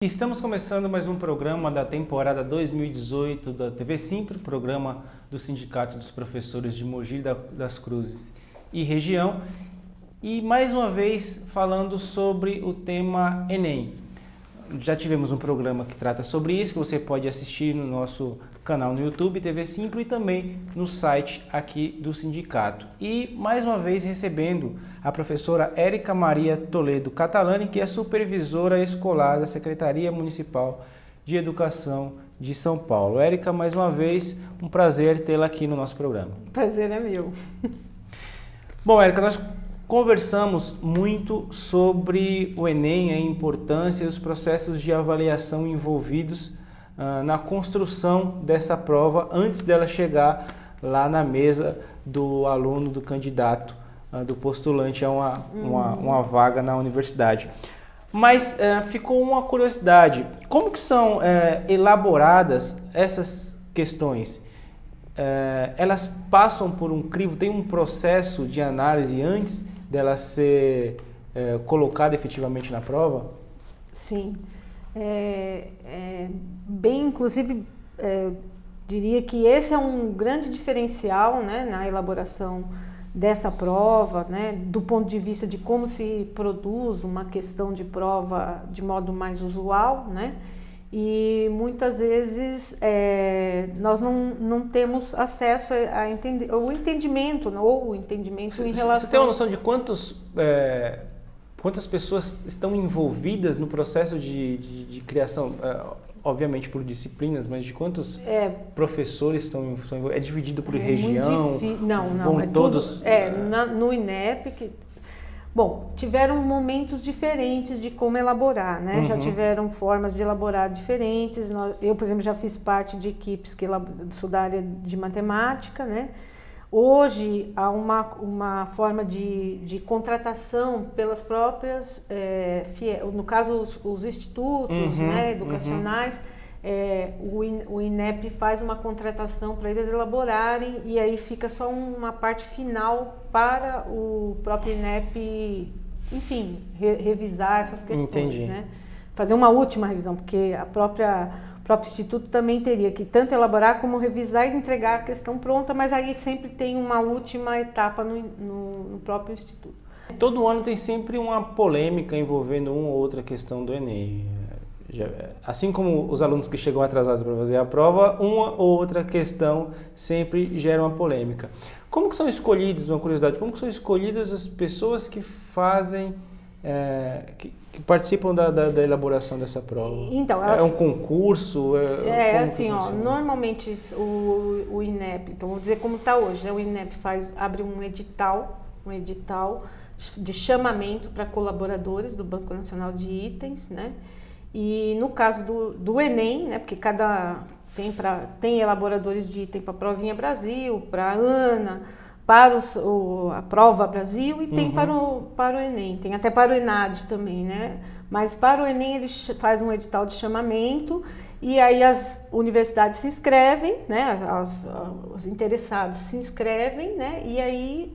Estamos começando mais um programa da temporada 2018 da TV Simples, programa do Sindicato dos Professores de Mogi das Cruzes e região, e mais uma vez falando sobre o tema Enem. Já tivemos um programa que trata sobre isso, que você pode assistir no nosso canal no YouTube, TV Simples, e também no site aqui do sindicato. E mais uma vez recebendo a professora Érica Maria Toledo Catalani, que é supervisora escolar da Secretaria Municipal de Educação de São Paulo. Érica, mais uma vez, um prazer tê-la aqui no nosso programa. O prazer é meu. Bom, Érica, nós conversamos muito sobre o Enem, a importância e os processos de avaliação envolvidos na construção dessa prova antes dela chegar lá na mesa do aluno, do candidato, do postulante a uma vaga na universidade. Mas ficou uma curiosidade, como que são elaboradas essas questões? Elas passam por um crivo, tem um processo de análise antes dela ser colocada efetivamente na prova? Sim. Bem, inclusive, diria que esse é um grande diferencial, né, na elaboração dessa prova, né, do ponto de vista de como se produz uma questão de prova de modo mais usual, né? E muitas vezes nós não temos acesso ao entendimento, ou o entendimento em relação... Você tem uma noção de quantas pessoas estão envolvidas no processo de criação, obviamente por disciplinas, mas de quantos professores estão envolvidos? É dividido por região? Não, vão todos... No INEP... Bom, tiveram momentos diferentes de como elaborar, né? Já tiveram formas de elaborar diferentes. Eu, por exemplo, já fiz parte de equipes que sou da área de matemática, né? Hoje há uma forma de contratação pelas próprias, no caso os institutos, né, educacionais. O INEP faz uma contratação para eles elaborarem, e aí fica só uma parte final para o próprio INEP, enfim, revisar essas questões. Entendi. Né? Fazer uma última revisão, porque o próprio instituto também teria que tanto elaborar como revisar e entregar a questão pronta, mas aí sempre tem uma última etapa no próprio instituto. Todo ano tem sempre uma polêmica envolvendo uma ou outra questão do Enem. Assim como os alunos que chegam atrasados para fazer a prova, uma ou outra questão sempre gera uma polêmica. Como que são escolhidos, uma curiosidade, como que são escolhidas as pessoas que fazem, que participam da elaboração dessa prova? Então, é um concurso? Normalmente o INEP, então vou dizer como está hoje, né? O INEP abre um edital de chamamento para colaboradores do Banco Nacional de Itens, né? E no caso do Enem, né, porque tem elaboradores de item para a Provinha Brasil, para a ANA, para a Prova Brasil, e tem para o Enem, tem até para o ENAD também, né? Mas para o Enem ele faz um edital de chamamento, e aí as universidades se inscrevem, né? Os interessados se inscrevem, né? E aí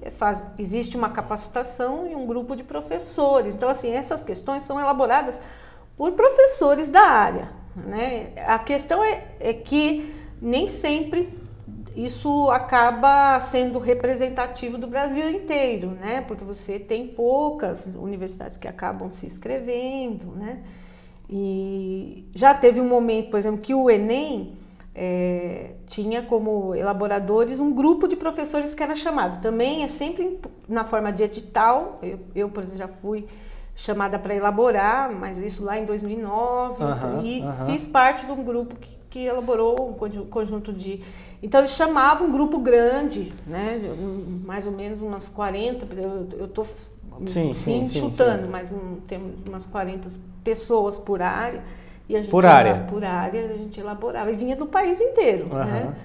existe uma capacitação e um grupo de professores. Então, assim, essas questões são elaboradas por professores da área, né? A questão é que nem sempre isso acaba sendo representativo do Brasil inteiro, né? Porque você tem poucas universidades que acabam se inscrevendo, né? E já teve um momento, por exemplo, que o Enem tinha como elaboradores um grupo de professores que era chamado. Também é sempre na forma de edital. Eu, por exemplo, já fui chamada para elaborar, mas isso lá em 2009, fiz parte de um grupo que elaborou um conjunto de... Então eles chamavam um grupo grande, né, mais ou menos umas 40, eu estou chutando, mas temos umas 40 pessoas por área, e a gente por área a gente elaborava, e vinha do país inteiro, né?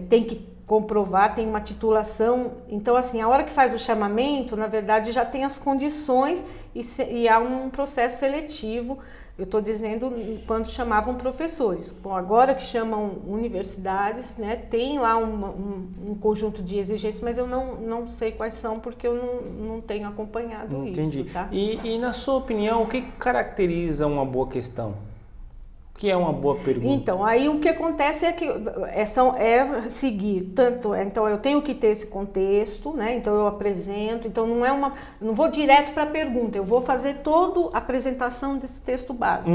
Tem que comprovar, tem uma titulação. Então, assim, a hora que faz o chamamento, na verdade, já tem as condições e há um processo seletivo Eu estou dizendo quando chamavam professores. Bom, agora que chamam universidades, né, tem lá um conjunto de exigências, mas eu não sei quais são, porque eu não tenho acompanhado Entendi. isso. Tá? E na sua opinião, o que caracteriza uma boa questão? O que é uma boa pergunta? Então, aí o que acontece é que é seguir tanto, então eu tenho que ter esse contexto, né? Então eu apresento, então não vou direto para a pergunta, eu vou fazer toda a apresentação desse texto básico.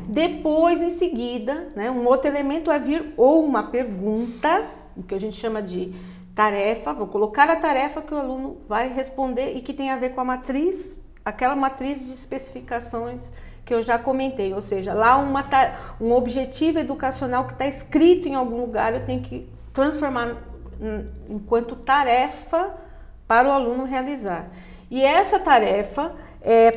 Depois, em seguida, né, um outro elemento é vir ou uma pergunta, o que a gente chama de tarefa, vou colocar a tarefa que o aluno vai responder e que tem a ver com a matriz, aquela matriz de especificações que eu já comentei, ou seja, lá um objetivo educacional que está escrito em algum lugar, eu tenho que transformar enquanto tarefa para o aluno realizar. E essa tarefa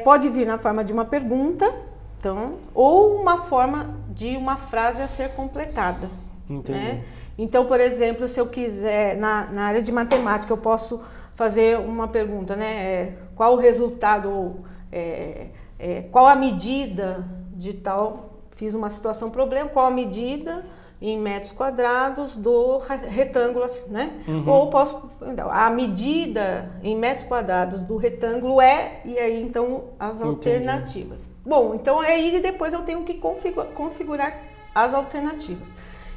pode vir na forma de uma pergunta, então, ou uma forma de uma frase a ser completada. Entendi. Né? Então, por exemplo, se eu quiser, na área de matemática, eu posso fazer uma pergunta, né? Qual o resultado, qual a medida de tal, fiz uma situação problema, qual a medida em metros quadrados do retângulo, né? Ou a medida em metros quadrados do retângulo e aí então as alternativas. Bom, então aí depois eu tenho que configurar as alternativas,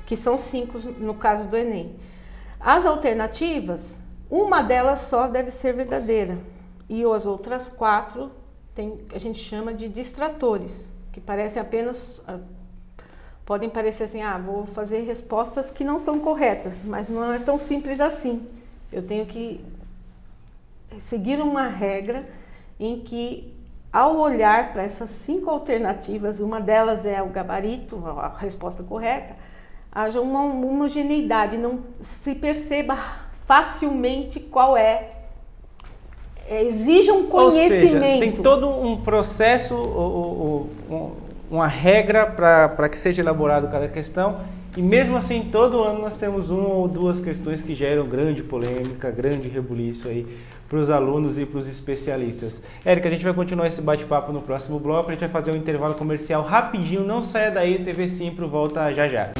que são 5 no caso do Enem. As alternativas, uma delas só deve ser verdadeira e as outras 4 a gente chama de distratores, que parecem podem parecer assim, vou fazer respostas que não são corretas, mas não é tão simples assim. Eu tenho que seguir uma regra em que, ao olhar para essas 5 alternativas, uma delas é o gabarito, a resposta correta, haja uma homogeneidade, não se perceba facilmente qual exija um conhecimento. Ou seja, tem todo um processo, uma regra para que seja elaborado cada questão, e mesmo assim todo ano nós temos 1 ou 2 questões que geram grande polêmica, grande rebuliço aí para os alunos e para os especialistas. Érica, a gente vai continuar esse bate-papo no próximo bloco, a gente vai fazer um intervalo comercial rapidinho, não saia daí, TV Simpro volta já já.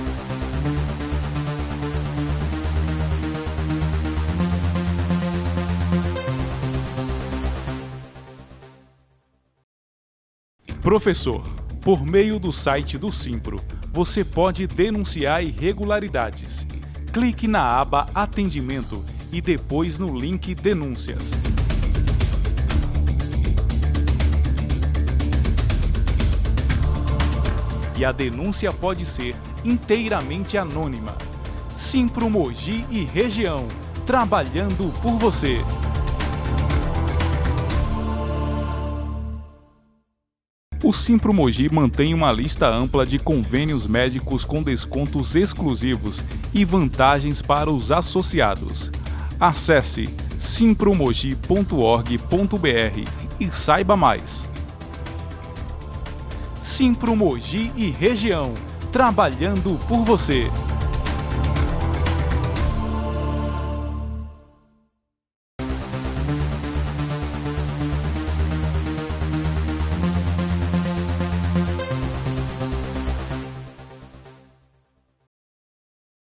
Professor, por meio do site do Simpro, você pode denunciar irregularidades. Clique na aba Atendimento e depois no link Denúncias. E a denúncia pode ser inteiramente anônima. Simpro Mogi e região, trabalhando por você. O Simpro Mogi mantém uma lista ampla de convênios médicos com descontos exclusivos e vantagens para os associados. Acesse simpromogi.org.br e saiba mais. Simpro Mogi e região, trabalhando por você.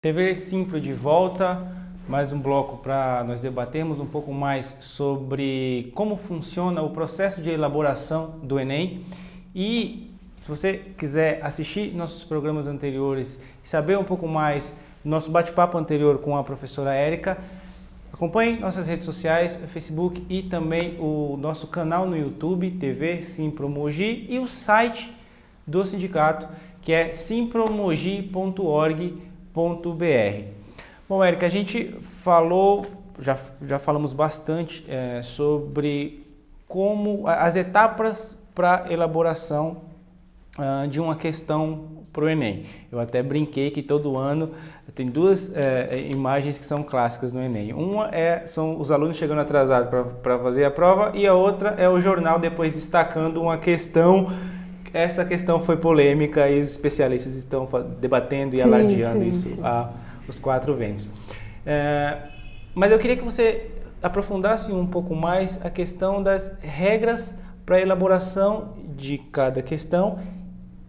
TV Simpro de volta, mais um bloco para nós debatermos um pouco mais sobre como funciona o processo de elaboração do Enem. E se você quiser assistir nossos programas anteriores e saber um pouco mais do nosso bate-papo anterior com a professora Érica, acompanhe nossas redes sociais, Facebook e também o nosso canal no YouTube, TV Simpro Mogi, e o site do sindicato, que é simpromogi.org.br. Bom, Érica, a gente falou, já falamos bastante sobre como as etapas para elaboração de uma questão para o Enem. Eu até brinquei que todo ano tem 2 imagens que são clássicas no Enem. Uma são os alunos chegando atrasados para fazer a prova, e a outra é o jornal depois destacando uma questão. Essa questão foi polêmica e os especialistas estão debatendo e alardeando isso aos 4 ventos. Mas eu queria que você aprofundasse um pouco mais a questão das regras para a elaboração de cada questão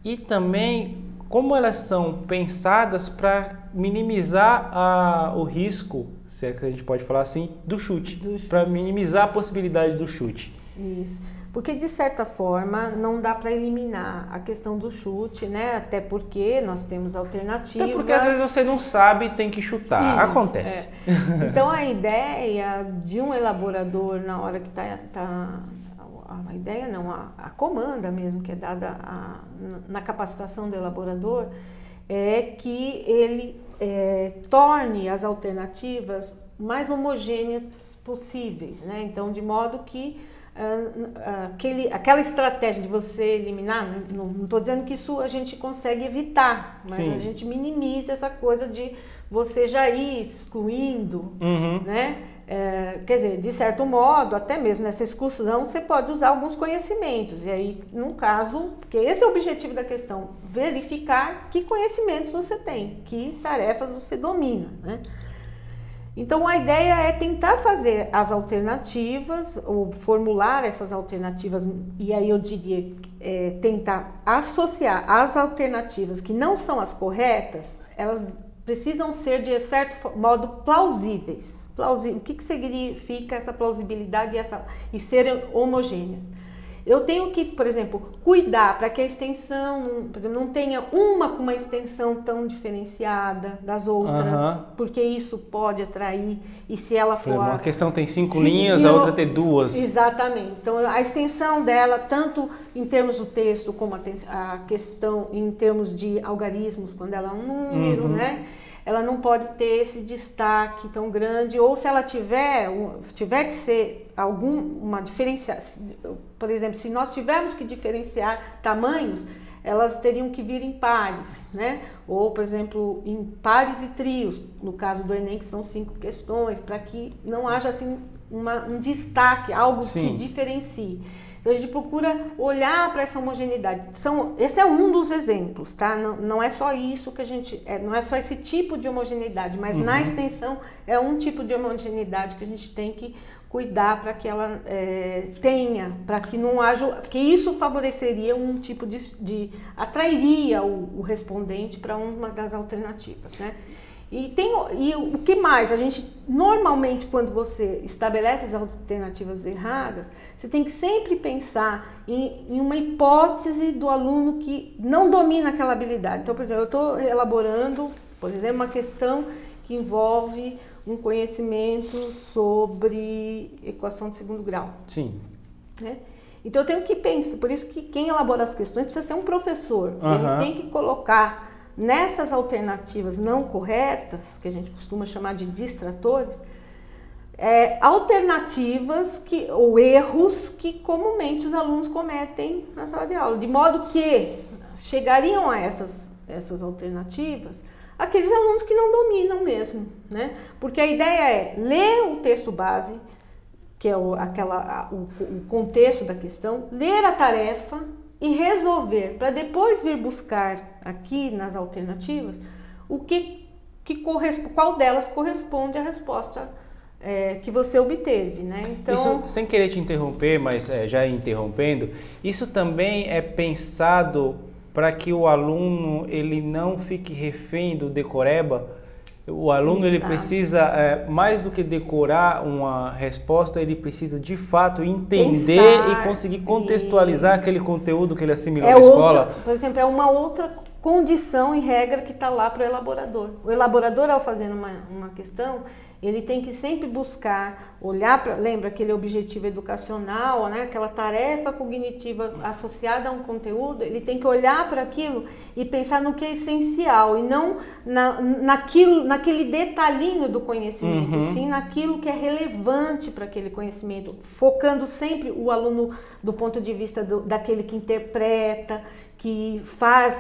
e também como elas são pensadas para minimizar o risco, se é que a gente pode falar assim, do chute. Para minimizar a possibilidade do chute. Isso. Porque, de certa forma, não dá para eliminar a questão do chute, né? Até porque nós temos alternativas. Até porque, às vezes, você não sabe e tem que chutar. Isso, acontece. É. Então, a ideia de um elaborador, na hora que a ideia não, a comanda mesmo que é dada na capacitação do elaborador, é que ele torne as alternativas mais homogêneas possíveis, né? Então, de modo que aquela estratégia de você eliminar, não estou dizendo que isso a gente consegue evitar, mas Sim. a gente minimiza essa coisa de você já ir excluindo, né? Quer dizer, de certo modo, até mesmo nessa exclusão, você pode usar alguns conhecimentos. E aí, num caso, porque esse é o objetivo da questão, verificar que conhecimentos você tem, que tarefas você domina, né? Então, a ideia é tentar fazer as alternativas, ou formular essas alternativas, e aí eu diria, tentar associar as alternativas que não são as corretas, elas precisam ser, de certo modo, plausíveis. O que significa essa plausibilidade e serem homogêneas? Eu tenho que, por exemplo, cuidar para que a extensão, por exemplo, não tenha uma com uma extensão tão diferenciada das outras, porque isso pode atrair, e se ela for... Uma questão tem 5 linhas, a outra tem 2. Exatamente. Então, a extensão dela, tanto em termos do texto, como a questão em termos de algarismos, quando ela é um número, né? Ela não pode ter esse destaque tão grande, ou se ela tiver que ser uma diferenciação, por exemplo, se nós tivermos que diferenciar tamanhos, elas teriam que vir em pares, né? Ou, por exemplo, em pares e trios, no caso do Enem, que são 5 questões, para que não haja assim um destaque, algo Sim. que diferencie. Então, a gente procura olhar para essa homogeneidade. Esse é um dos exemplos, tá? Não é só isso que a gente... não é só esse tipo de homogeneidade, mas na extensão é um tipo de homogeneidade que a gente tem que cuidar para que ela tenha, para que não haja... Porque isso favoreceria um tipo atrairia o respondente para uma das alternativas, né? E o que mais? A gente, normalmente, quando você estabelece as alternativas erradas, você tem que sempre pensar em uma hipótese do aluno que não domina aquela habilidade. Então, por exemplo, eu estou elaborando, por exemplo, uma questão que envolve um conhecimento sobre equação de segundo grau. Sim. Né? Então, eu tenho que pensar, por isso que quem elabora as questões precisa ser um professor. Ele tem que colocar nessas alternativas não corretas, que a gente costuma chamar de distratores, alternativas ou erros que comumente os alunos cometem na sala de aula, de modo que chegariam a essas alternativas aqueles alunos que não dominam mesmo, né? Porque a ideia é ler o texto base, que é o contexto da questão, ler a tarefa e resolver, para depois vir buscar aqui nas alternativas qual delas corresponde à resposta que você obteve, né? Então, isso, sem querer te interromper, mas já interrompendo, isso também é pensado para que o aluno ele não fique refém do decoreba. O aluno ele precisa, mais do que decorar uma resposta, ele precisa de fato entender e conseguir contextualizar aquele conteúdo que ele assimilou na escola. Por exemplo, é uma outra condição e regra que está lá para o elaborador. O elaborador, ao fazer uma questão, ele tem que sempre buscar, olhar lembra aquele objetivo educacional, né? Aquela tarefa cognitiva associada a um conteúdo, ele tem que olhar para aquilo e pensar no que é essencial, e não naquele detalhinho do conhecimento, sim naquilo que é relevante para aquele conhecimento, focando sempre o aluno do ponto de vista daquele que interpreta, que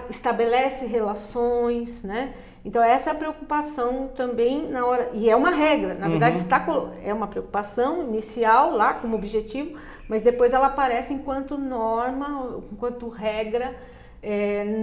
estabelece relações, né? Então, essa é a preocupação também na hora, e é uma regra, na verdade é uma preocupação inicial lá como objetivo, mas depois ela aparece enquanto norma, enquanto regra,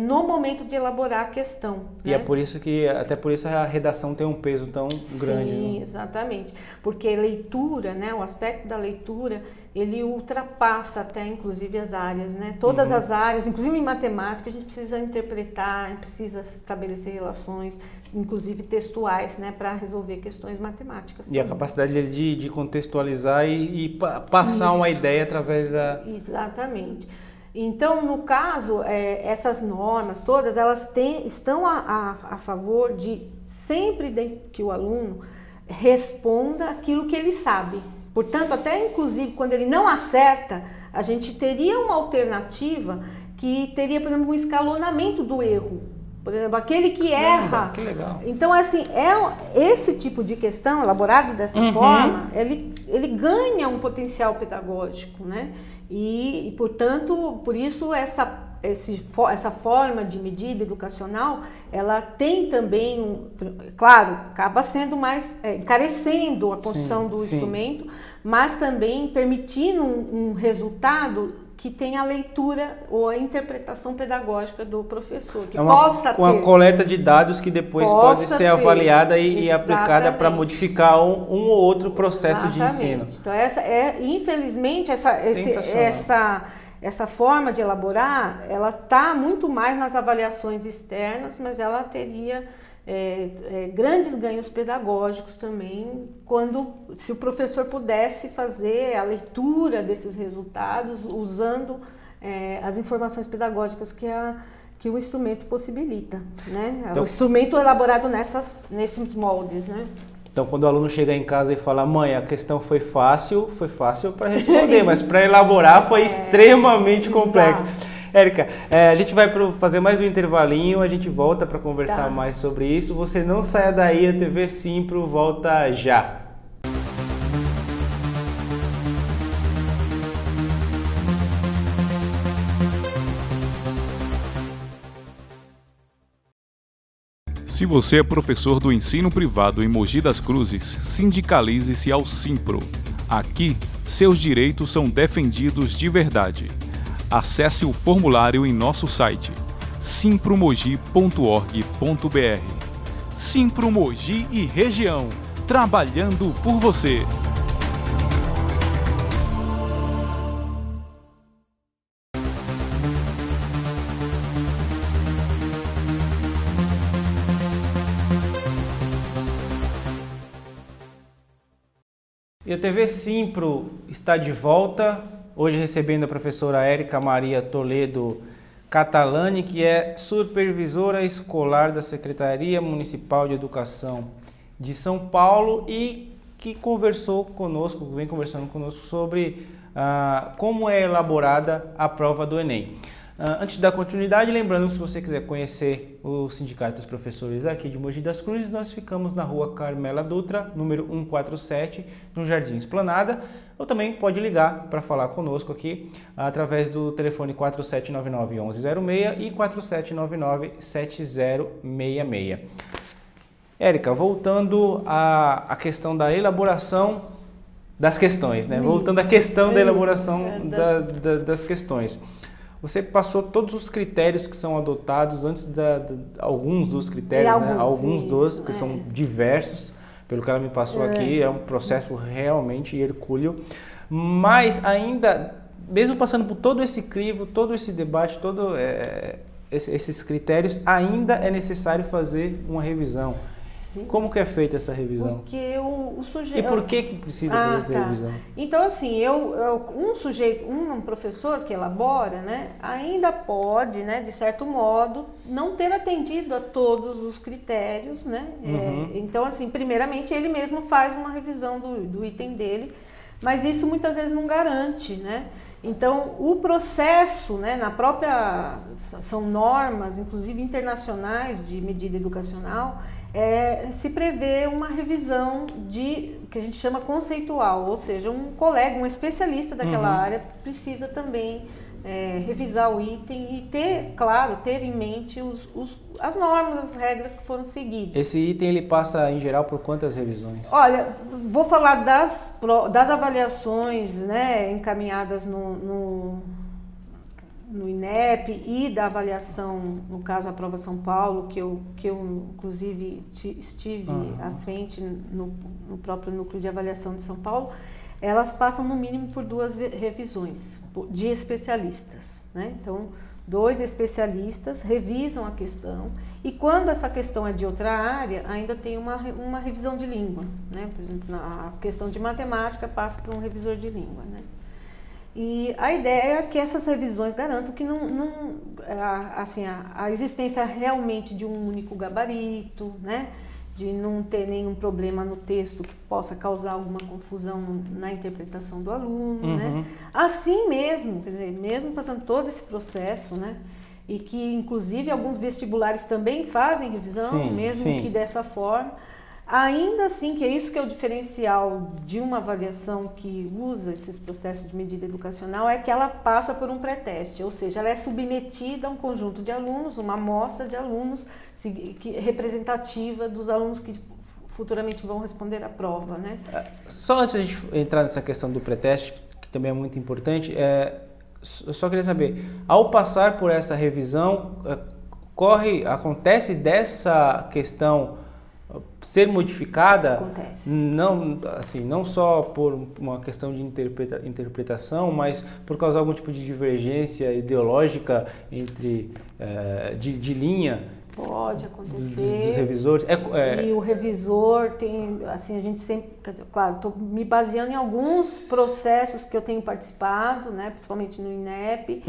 no momento de elaborar a questão. E né? Até por isso a redação tem um peso tão grande. Sim, exatamente, porque leitura, né, o aspecto da leitura ele ultrapassa até, inclusive, as áreas, né? Todas as áreas, inclusive em matemática, a gente precisa interpretar, precisa estabelecer relações, inclusive textuais, né? Para resolver questões matemáticas. E a capacidade dele de contextualizar e passar uma ideia através da... Exatamente. Então, no caso, essas normas todas, elas estão a favor de sempre que o aluno responda aquilo que ele sabe. Portanto, até inclusive quando ele não acerta, a gente teria uma alternativa que teria, por exemplo, um escalonamento do erro. Por exemplo, aquele que erra. Que legal. Então, assim, esse tipo de questão, elaborado dessa forma, ele ganha um potencial pedagógico, né? E portanto, por isso essa forma de medida educacional, ela tem também, claro, acaba sendo mais, encarecendo a construção do instrumento, mas também permitindo um resultado que tenha a leitura ou a interpretação pedagógica do professor, que possa ter. Uma coleta de dados que depois pode ser avaliada e aplicada para modificar um ou outro processo de ensino. Então, infelizmente, essa forma de elaborar, ela está muito mais nas avaliações externas, mas ela teria grandes ganhos pedagógicos também, se o professor pudesse fazer a leitura desses resultados usando as informações pedagógicas que o instrumento possibilita, né? Então, o instrumento elaborado nesses moldes, né? Então, quando o aluno chega em casa e fala, mãe, a questão foi fácil para responder, mas para elaborar foi extremamente complexo. Érica, a gente vai fazer mais um intervalinho, a gente volta para conversar mais sobre isso. Você não saia daí, a TV Simpro volta já. Se você é professor do ensino privado em Mogi das Cruzes, sindicalize-se ao Simpro. Aqui, seus direitos são defendidos de verdade. Acesse o formulário em nosso site simpromogi.org.br. Simpro Mogi e região, trabalhando por você. E a TV Simpro está de volta, hoje recebendo a professora Érica Maria Toledo Catalani, que é supervisora escolar da Secretaria Municipal de Educação de São Paulo e que vem conversando conosco sobre como é elaborada a prova do Enem. Antes da continuidade, lembrando que se você quiser conhecer o Sindicato dos Professores aqui de Mogi das Cruzes, nós ficamos na rua Carmela Dutra, número 147, no Jardim Esplanada, ou também pode ligar para falar conosco aqui através do telefone 4799-1106 e 4799-7066. Érica, voltando à questão da elaboração das questões, né? Voltando à questão da elaboração das questões. Você passou todos os critérios que são adotados antes alguns dos critérios, né? Alguns dos, porque são diversos, pelo que ela me passou aqui, é um processo realmente hercúleo. Mas ainda, mesmo passando por todo esse crivo, todo esse debate, todos esses critérios, ainda é necessário fazer uma revisão. Sim. Como que é feita essa revisão? Porque o sujeito... E por que precisa fazer essa revisão? Então, assim, um professor que elabora, né, ainda pode, né, de certo modo, não ter atendido a todos os critérios, né? Então, assim, primeiramente, ele mesmo faz uma revisão do item dele, mas isso muitas vezes não garante, né? Então, o processo, né, são normas, inclusive internacionais de medida educacional, se prevê uma revisão que a gente chama conceitual, ou seja, um colega, um especialista daquela área precisa também revisar o item e ter em mente as normas, as regras que foram seguidas. Esse item ele passa em geral por quantas revisões? Olha, vou falar das avaliações, né, encaminhadas no INEP e da avaliação, no caso a Prova São Paulo, que eu inclusive estive à frente no próprio núcleo de avaliação de São Paulo. elas passam no mínimo por 2 revisões de especialistas, né? Então, 2 especialistas revisam a questão e quando essa questão é de outra área, ainda tem uma revisão de língua, né? Por exemplo, a questão de matemática passa por um revisor de língua, né? E a ideia é que essas revisões garantam que a existência realmente de um único gabarito, né? De não ter nenhum problema no texto que possa causar alguma confusão na interpretação do aluno, né? Assim mesmo, quer dizer, mesmo passando todo esse processo, né? E que inclusive alguns vestibulares também fazem revisão, mesmo que dessa forma, ainda assim, que é isso que é o diferencial de uma avaliação que usa esses processos de medida educacional, é que ela passa por um pré-teste, ou seja, ela é submetida a um conjunto de alunos, uma amostra de alunos representativa dos alunos que futuramente vão responder à prova, né? Só antes de a gente entrar nessa questão do pré-teste, que também é muito importante, eu só queria saber, ao passar por essa revisão, acontece dessa questão ser modificada? Acontece. Não só por uma questão de interpretação, mas por causa de algum tipo de divergência ideológica de linha? Pode acontecer. Dos revisores. E o revisor tem, assim, a gente sempre, claro, estou me baseando em alguns processos que eu tenho participado, né, principalmente no INEP.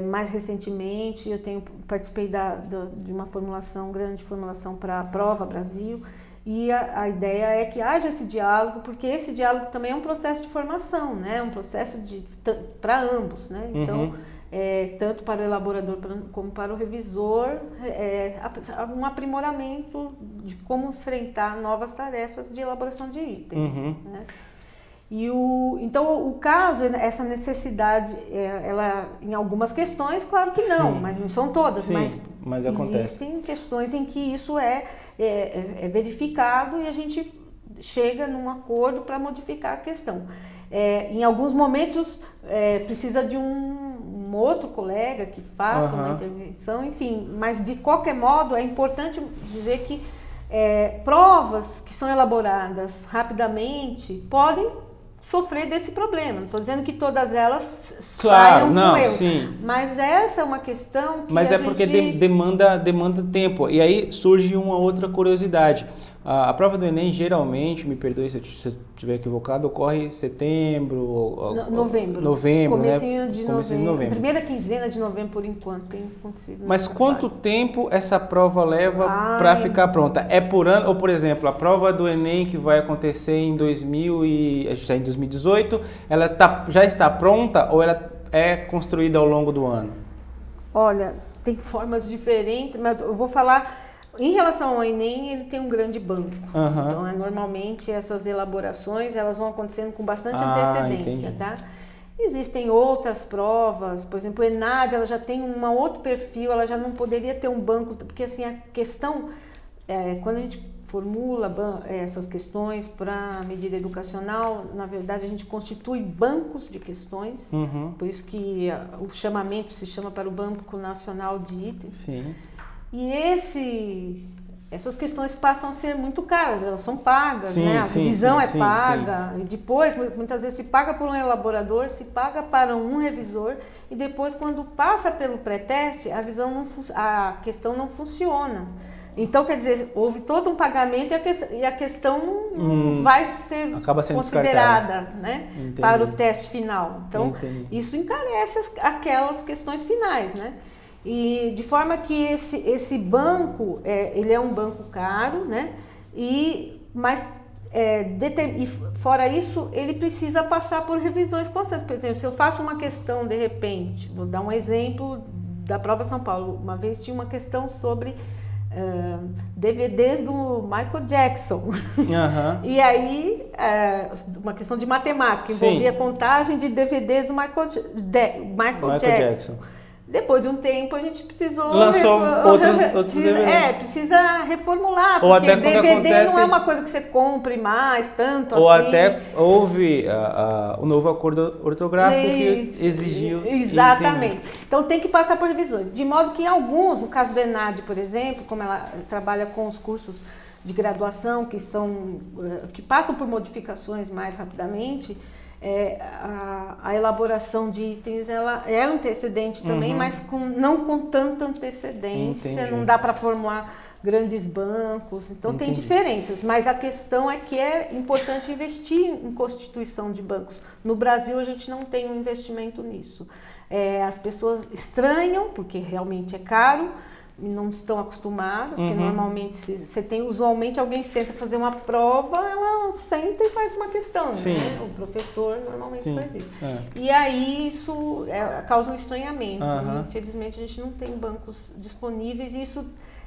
Mais recentemente eu participei de uma grande formulação para a Prova Brasil. E a ideia é que haja esse diálogo, porque esse diálogo também é um processo de formação, né, um processo para ambos, né. Então, tanto para o elaborador como para o revisor, um aprimoramento de como enfrentar novas tarefas de elaboração de itens. Né? Então, o caso, essa necessidade, ela, em algumas questões, claro que não, mas não são todas, mas existem questões em que isso é verificado e a gente chega num acordo para modificar a questão. Em alguns momentos precisa de um outro colega que faça uma intervenção, enfim, mas de qualquer modo é importante dizer que provas que são elaboradas rapidamente podem sofrer desse problema. Não estou dizendo que todas elas saiam com erro, mas essa é uma questão que porque demanda tempo. E aí surge uma outra curiosidade. A prova do Enem, geralmente, me perdoe se eu estiver equivocado, ocorre em setembro, novembro, comecinho né? De novembro. Primeira quinzena de novembro, por enquanto, tem acontecido. Mas quanto tempo essa prova leva para ficar pronta? É por ano? Ou, por exemplo, a prova do Enem que vai acontecer em 2018, ela já está pronta ou ela é construída ao longo do ano? Olha, tem formas diferentes, mas eu vou falar... Em relação ao Enem, ele tem um grande banco. Então, normalmente, essas elaborações elas vão acontecendo com bastante antecedência. Tá? Existem outras provas, por exemplo, o ENAD, ela já tem um outro perfil, ela já não poderia ter um banco, porque assim, a questão, quando a gente formula essas questões para medida educacional, na verdade, a gente constitui bancos de questões, por isso que o chamamento se chama para o Banco Nacional de Itens. Sim. E essas questões passam a ser muito caras, elas são pagas, né? A revisão é paga, e depois, muitas vezes, se paga por um elaborador, se paga para um revisor, e depois, quando passa pelo pré-teste, a questão não funciona. Então, quer dizer, houve todo um pagamento e a questão não vai ser considerada, né, para o teste final. Então, isso encarece aquelas questões finais, né? E de forma que esse banco, ele é um banco caro, né? Mas fora isso, ele precisa passar por revisões constantes. Por exemplo, se eu faço uma questão de repente, vou dar um exemplo da prova São Paulo. Uma vez tinha uma questão sobre DVDs do Michael Jackson. E aí, uma questão de matemática, envolvia a contagem de DVDs do Michael Jackson. Depois de um tempo a gente precisou... Lançou outros DVD. Precisa reformular, ou porque até quando DVD acontece, não é uma coisa que você compre mais, tanto ou assim. até houve o novo acordo ortográfico que exigiu... Exatamente. Então tem que passar por revisões. De modo que alguns, no caso do ENAD, por exemplo, como ela trabalha com os cursos de graduação que passam por modificações mais rapidamente, a elaboração de itens ela é antecedente também, mas não com tanta antecedência. Entendi. Não dá para formular grandes bancos, então tem diferenças, mas a questão é que é importante investir em constituição de bancos. No Brasil a gente não tem um investimento nisso. As pessoas estranham, porque realmente é caro, não estão acostumadas, porque normalmente usualmente alguém senta para fazer uma prova, ela senta e faz uma questão, né? O professor normalmente faz isso. E aí isso causa um estranhamento. Infelizmente a gente não tem bancos disponíveis e isso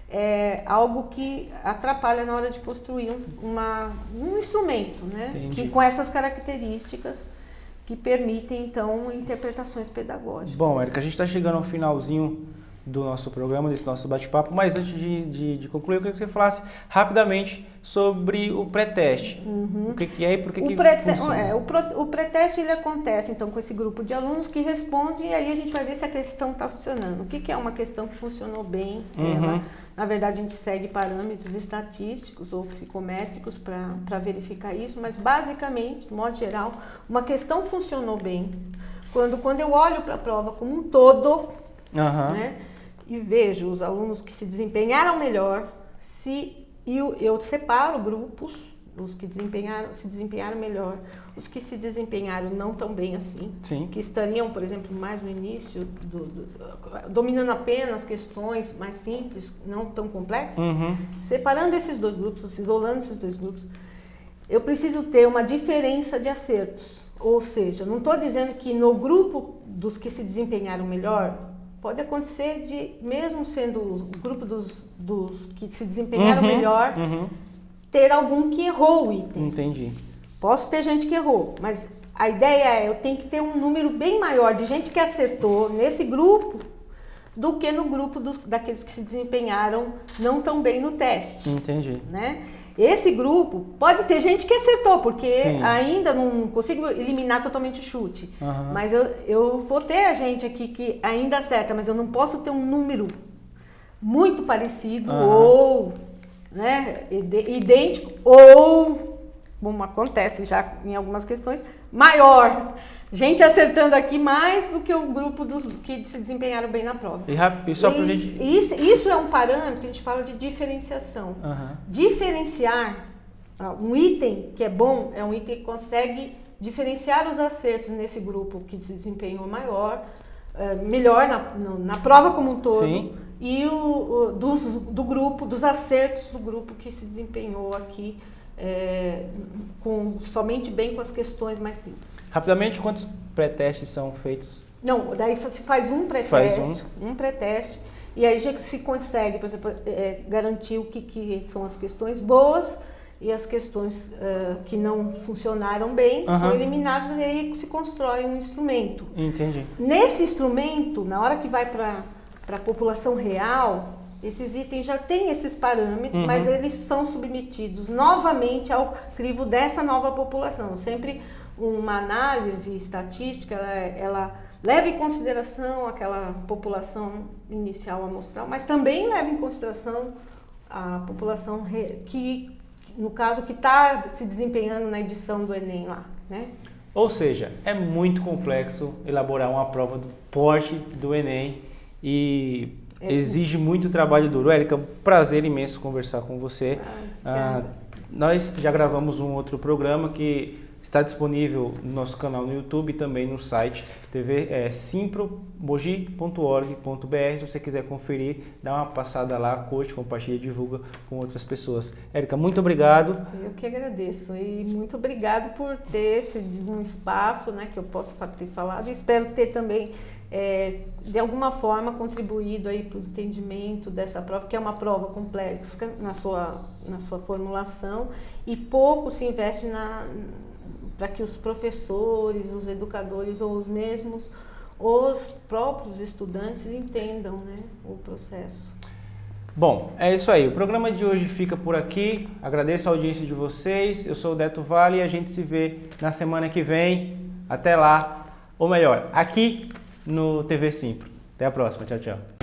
é algo que atrapalha na hora de construir um instrumento, né? Que com essas características que permitem então interpretações pedagógicas. Bom, Érica, a gente está chegando ao finalzinho do nosso programa, desse nosso bate-papo, mas antes de concluir, eu queria que você falasse rapidamente sobre o pré-teste. O que é e por que funciona? O pré-teste ele acontece então com esse grupo de alunos que respondem e aí a gente vai ver se a questão está funcionando. O que é uma questão que funcionou bem? Na verdade, a gente segue parâmetros estatísticos ou psicométricos para verificar isso, mas basicamente, de modo geral, uma questão funcionou bem quando eu olho para a prova como um todo, né? E vejo os alunos que se desempenharam melhor, eu separo grupos, os que se desempenharam melhor, os que se desempenharam não tão bem assim, que estariam, por exemplo, mais no início, dominando apenas questões mais simples, não tão complexas, separando esses dois grupos, isolando esses dois grupos, eu preciso ter uma diferença de acertos, ou seja, não estou dizendo que no grupo dos que se desempenharam melhor, pode acontecer mesmo sendo o grupo dos que se desempenharam melhor, ter algum que errou o item. Entendi. Posso ter gente que errou, mas a ideia eu tenho que ter um número bem maior de gente que acertou nesse grupo do que no grupo daqueles que se desempenharam não tão bem no teste. Entendi. Né? Esse grupo pode ter gente que acertou, porque ainda não consigo eliminar totalmente o chute. Mas eu vou ter a gente aqui que ainda acerta, mas eu não posso ter um número muito parecido ou idêntico ou, como acontece já em algumas questões, maior. Gente acertando aqui mais do que o grupo dos que se desempenharam bem na prova. Isso é um parâmetro que a gente fala de diferenciação. Diferenciar um item que é bom é um item que consegue diferenciar os acertos nesse grupo que se desempenhou melhor na prova como um todo. E dos acertos do grupo que se desempenhou aqui somente bem com as questões mais simples. Rapidamente, quantos pré-testes são feitos? Não, daí se faz um pré-teste, um pré-teste, e aí já se consegue, por exemplo, garantir o que são as questões boas e as questões que não funcionaram bem, são eliminadas e aí se constrói um instrumento. Entendi. Nesse instrumento, na hora que vai para a população real, esses itens já têm esses parâmetros, mas eles são submetidos novamente ao crivo dessa nova população. Sempre uma análise estatística, ela leva em consideração aquela população inicial amostral, mas também leva em consideração a população que, no caso, que está se desempenhando na edição do Enem lá, né? Ou seja, é muito complexo elaborar uma prova do porte do Enem e exige muito trabalho duro. Érica, prazer imenso conversar com você. Nós já gravamos um outro programa que está disponível no nosso canal no YouTube e também no site simpromogi.org.br. Se você quiser conferir, dá uma passada lá, curte, compartilha, divulga com outras pessoas. Érica, muito obrigado. Eu que agradeço e muito obrigado por ter um espaço, né, que eu possa ter falado. Espero ter também de alguma forma contribuído aí para o entendimento dessa prova, que é uma prova complexa na sua formulação e pouco se investe para que os professores, os educadores ou os mesmos os próprios estudantes entendam, né, o processo. Bom, é isso aí. O programa de hoje fica por aqui. Agradeço a audiência de vocês. Eu sou o Deto Vale e a gente se vê na semana que vem. Até lá. Ou melhor, aqui no TV Simpro. Até a próxima. Tchau, tchau.